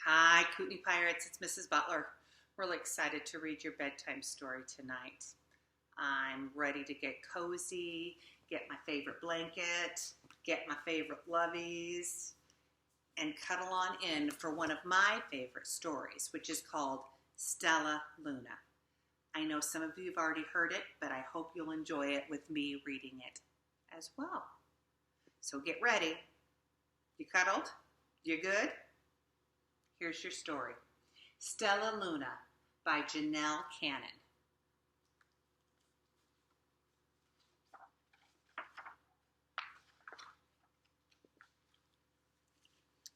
Hi, Kootenai Pirates. It's Mrs. Butler. Really excited to read your bedtime story tonight. I'm ready to get cozy, get my favorite blanket, get my favorite lovies, and cuddle on in for one of my favorite stories, which is called Stella Luna. I know some of you have already heard it, but I hope you'll enjoy it with me reading it as well. So get ready. You cuddled? You good? Here's your story. Stella Luna by Janelle Cannon.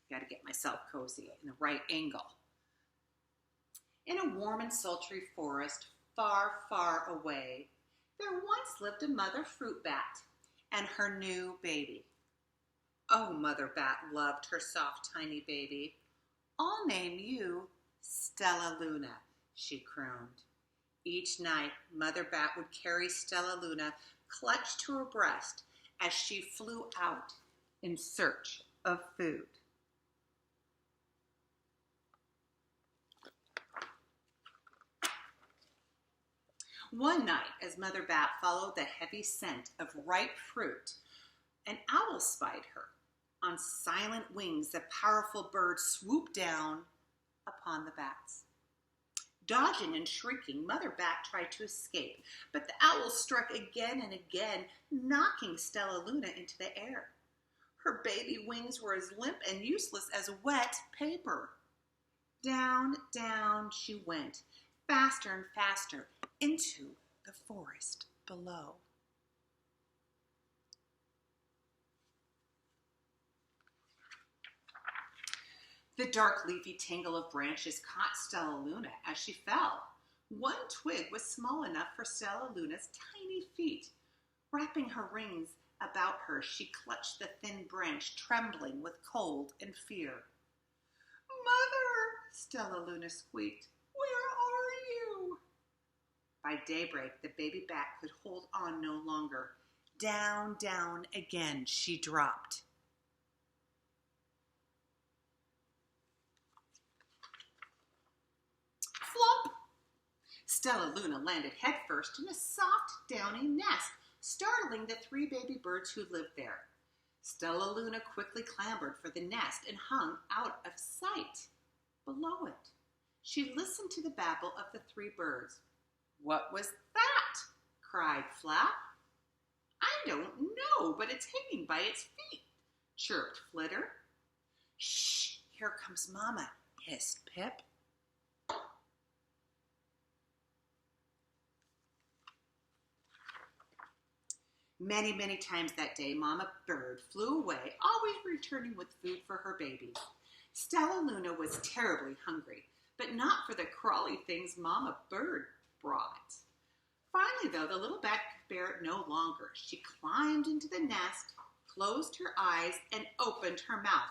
Got to get myself cozy in the right angle. In a warm and sultry forest far, far away, there once lived a mother fruit bat and her new baby. Oh, Mother Bat loved her soft, tiny baby. I'll name you Stella Luna, she crooned. Each night, Mother Bat would carry Stella Luna clutched to her breast as she flew out in search of food. One night, as Mother Bat followed the heavy scent of ripe fruit, an owl spied her. On silent wings, the powerful bird swooped down upon the bats. Dodging and shrieking, Mother Bat tried to escape, but the owl struck again and again, knocking Stella Luna into the air. Her baby wings were as limp and useless as wet paper. Down, down she went, faster and faster, into the forest below. The dark leafy tangle of branches caught Stella Luna as she fell. One twig was small enough for Stella Luna's tiny feet. Wrapping her rings about her, she clutched the thin branch, trembling with cold and fear. "Mother," Stella Luna squeaked, "where are you?" By daybreak, the baby bat could hold on no longer. Down, down again she dropped. Flop! Stella Luna landed headfirst in a soft, downy nest, startling the three baby birds who lived there. Stella Luna quickly clambered for the nest and hung out of sight. Below it, she listened to the babble of the three birds. "What was that?" cried Flap. "I don't know, but it's hanging by its feet," chirped Flitter. "Shh, here comes Mama," hissed Pip. Many, many times that day, Mama Bird flew away, always returning with food for her babies. Stella Luna was terribly hungry, but not for the crawly things Mama Bird brought. Finally, though, the little bat could bear it no longer. She climbed into the nest, closed her eyes, and opened her mouth.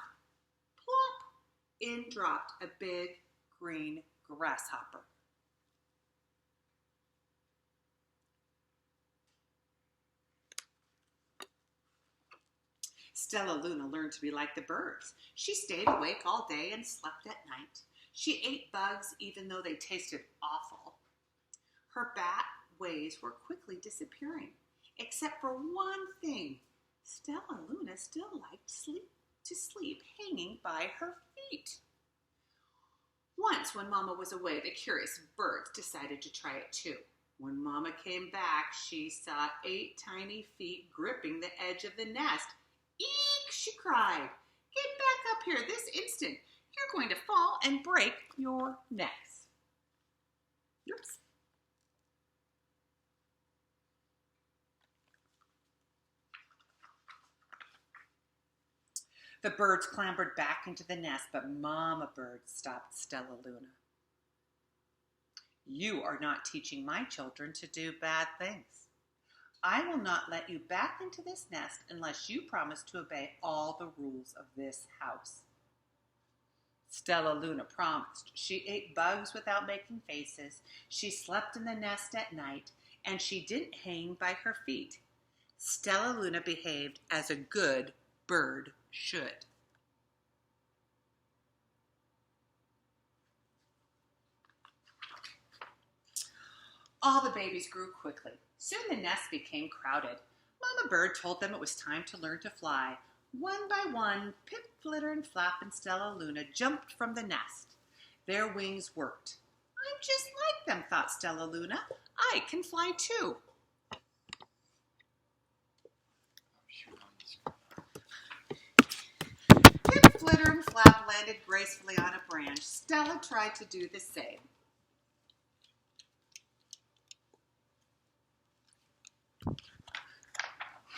Plop! In dropped a big green grasshopper. Stella Luna learned to be like the birds. She stayed awake all day and slept at night. She ate bugs even though they tasted awful. Her bat ways were quickly disappearing, except for one thing. Stella Luna still liked to sleep hanging by her feet. Once, when Mama was away, the curious birds decided to try it too. When Mama came back, she saw 8 tiny feet gripping the edge of the nest. "Eek!" she cried. "Get back up here this instant. You're going to fall and break your necks." Oops. The birds clambered back into the nest, but Mama Bird stopped Stella Luna. "You are not teaching my children to do bad things. I will not let you back into this nest unless you promise to obey all the rules of this house." Stella Luna promised. She ate bugs without making faces. She slept in the nest at night, and she didn't hang by her feet. Stella Luna behaved as a good bird should. All the babies grew quickly. Soon the nest became crowded. Mama Bird told them it was time to learn to fly. One by one, Pip, Flitter, and Flap and Stella Luna jumped from the nest. Their wings worked. I'm just like them, thought Stella Luna. I can fly too. Pip, Flitter, and Flap landed gracefully on a branch. Stella tried to do the same.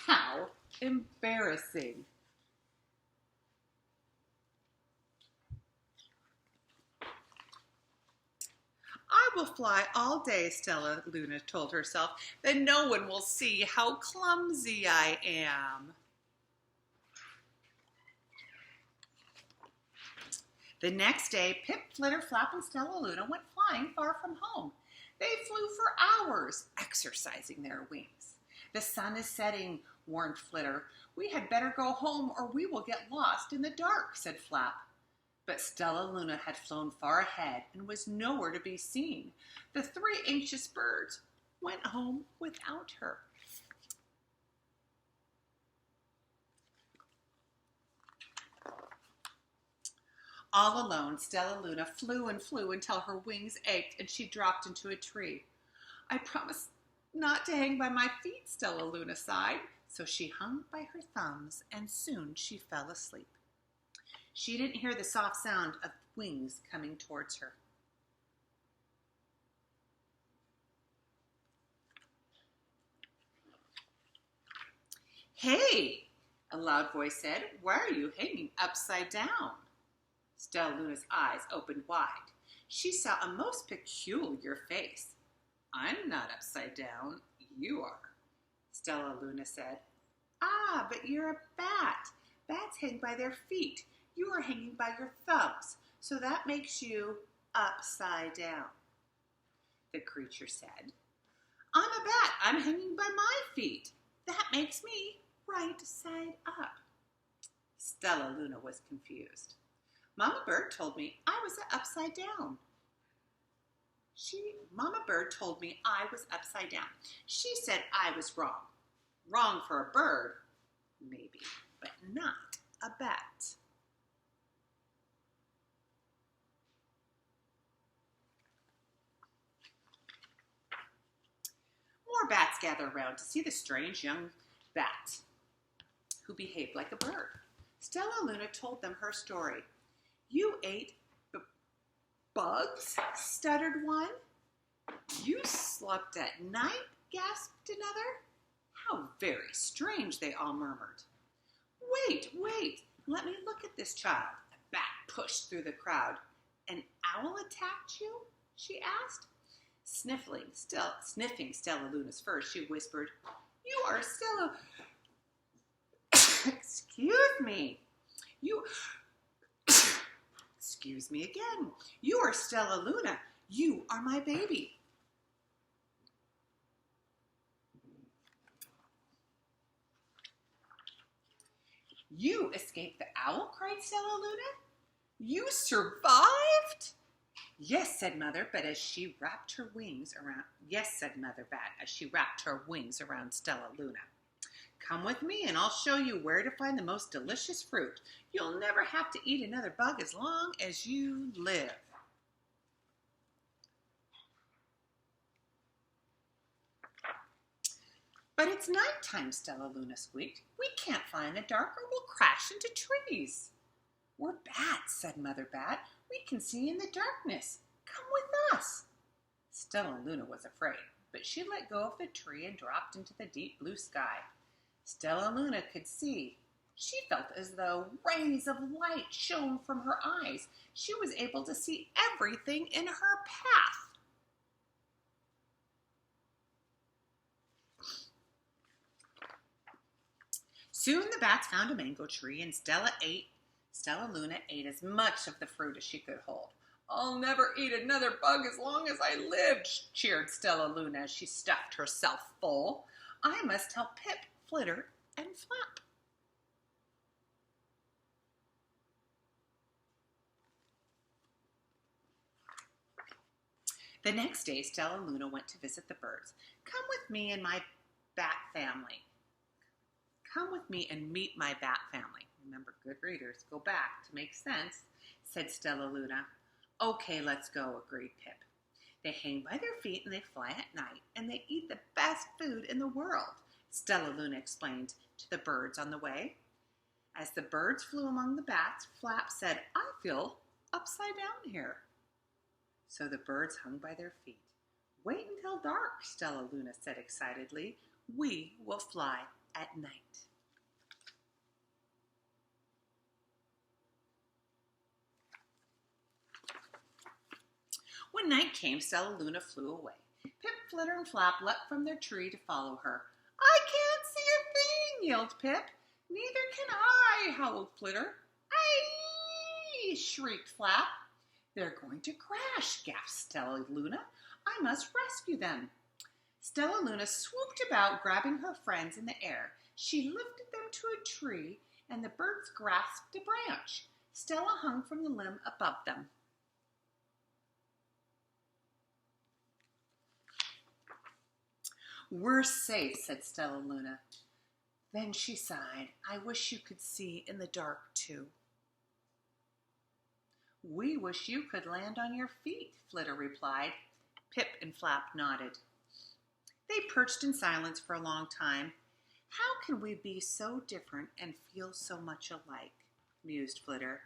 How embarrassing. I will fly all day, Stella Luna told herself. Then no one will see how clumsy I am. The next day, Pip, Flitter, Flap, and Stella Luna went flying far from home. They flew for hours, exercising their wings. The sun is setting, warned Flitter. We had better go home or we will get lost in the dark, said Flap. But Stella Luna had flown far ahead and was nowhere to be seen. The three anxious birds went home without her. All alone, Stella Luna flew and flew until her wings ached and she dropped into a tree. I promise not to hang by my feet, Stella Luna sighed. So she hung by her thumbs and soon she fell asleep. She didn't hear the soft sound of wings coming towards her. Hey, a loud voice said, why are you hanging upside down? Stella Luna's eyes opened wide. She saw a most peculiar face. I'm not upside down, you are, Stella Luna said. Ah, but you're a bat. Bats hang by their feet. You are hanging by your thumbs, so that makes you upside down, the creature said. I'm a bat. I'm hanging by my feet. That makes me right side up. Stella Luna was confused. Mama Bird told me I was upside down. Mama Bird told me I was upside down. She said I was wrong. Wrong for a bird, maybe, but not a bat. More bats gathered around to see the strange young bat who behaved like a bird. Stella Luna told them her story. You ate bugs, stuttered one. You slept at night, gasped another. How very strange, they all murmured. Wait, let me look at this child. A bat pushed through the crowd. An owl attacked you? She asked. Sniffing Stella Luna's fur, she whispered, You are Stella... Excuse me. Excuse me again. You are Stella Luna. You are my baby. You escaped the owl, cried Stella Luna. You survived? Yes, said Mother Bat as she wrapped her wings around Stella Luna. Come with me and I'll show you where to find the most delicious fruit. You'll never have to eat another bug as long as you live. But it's nighttime, Stella Luna squeaked. We can't fly in the dark or we'll crash into trees. We're bats, said Mother Bat. We can see in the darkness. Come with us. Stella Luna was afraid, but she let go of the tree and dropped into the deep blue sky. Stella Luna could see. She felt as though rays of light shone from her eyes. She was able to see everything in her path. Soon the bats found a mango tree and Stella Luna ate as much of the fruit as she could hold. I'll never eat another bug as long as I live, cheered Stella Luna as she stuffed herself full. I must tell Pip, Flitter, and Flap. The next day, Stella Luna went to visit the birds. Come with me and my bat family. Come with me and meet my bat family. Remember, good readers, go back to make sense, said Stella Luna. Okay, let's go, agreed Pip. They hang by their feet and they fly at night, and they eat the best food in the world, Stella Luna explained to the birds on the way. As the birds flew among the bats, Flap said, I feel upside down here. So the birds hung by their feet. Wait until dark, Stella Luna said excitedly. We will fly at night. When night came, Stella Luna flew away. Pip, Flitter, and Flap leapt from their tree to follow her. I can't see a thing, yelled Pip. Neither can I, howled Flitter. Aye, shrieked Flap. They're going to crash, gasped Stella Luna. I must rescue them. Stella Luna swooped about, grabbing her friends in the air. She lifted them to a tree, and the birds grasped a branch. Stella hung from the limb above them. We're safe, said Stella Luna. Then she sighed. I wish you could see in the dark, too. We wish you could land on your feet, Flitter replied. Pip and Flap nodded. They perched in silence for a long time. How can we be so different and feel so much alike, mused Flitter.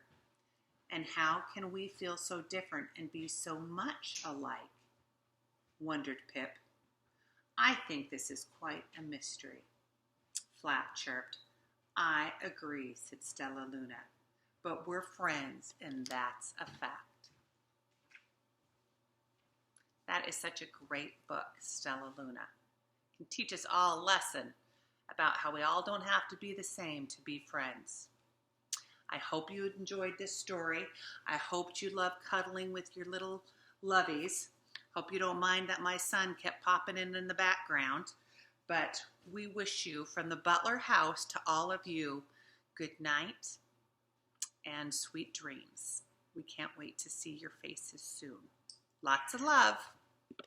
And how can we feel so different and be so much alike, wondered Pip. I think this is quite a mystery. Flap chirped. I agree, said Stella Luna. But we're friends, and that's a fact. That is such a great book, Stella Luna. It can teach us all a lesson about how we all don't have to be the same to be friends. I hope you enjoyed this story. I hoped you loved cuddling with your little lovies. Hope you don't mind that my son kept popping in the background. But we wish you, from the Butler house to all of you, good night and sweet dreams. We can't wait to see your faces soon. Lots of love.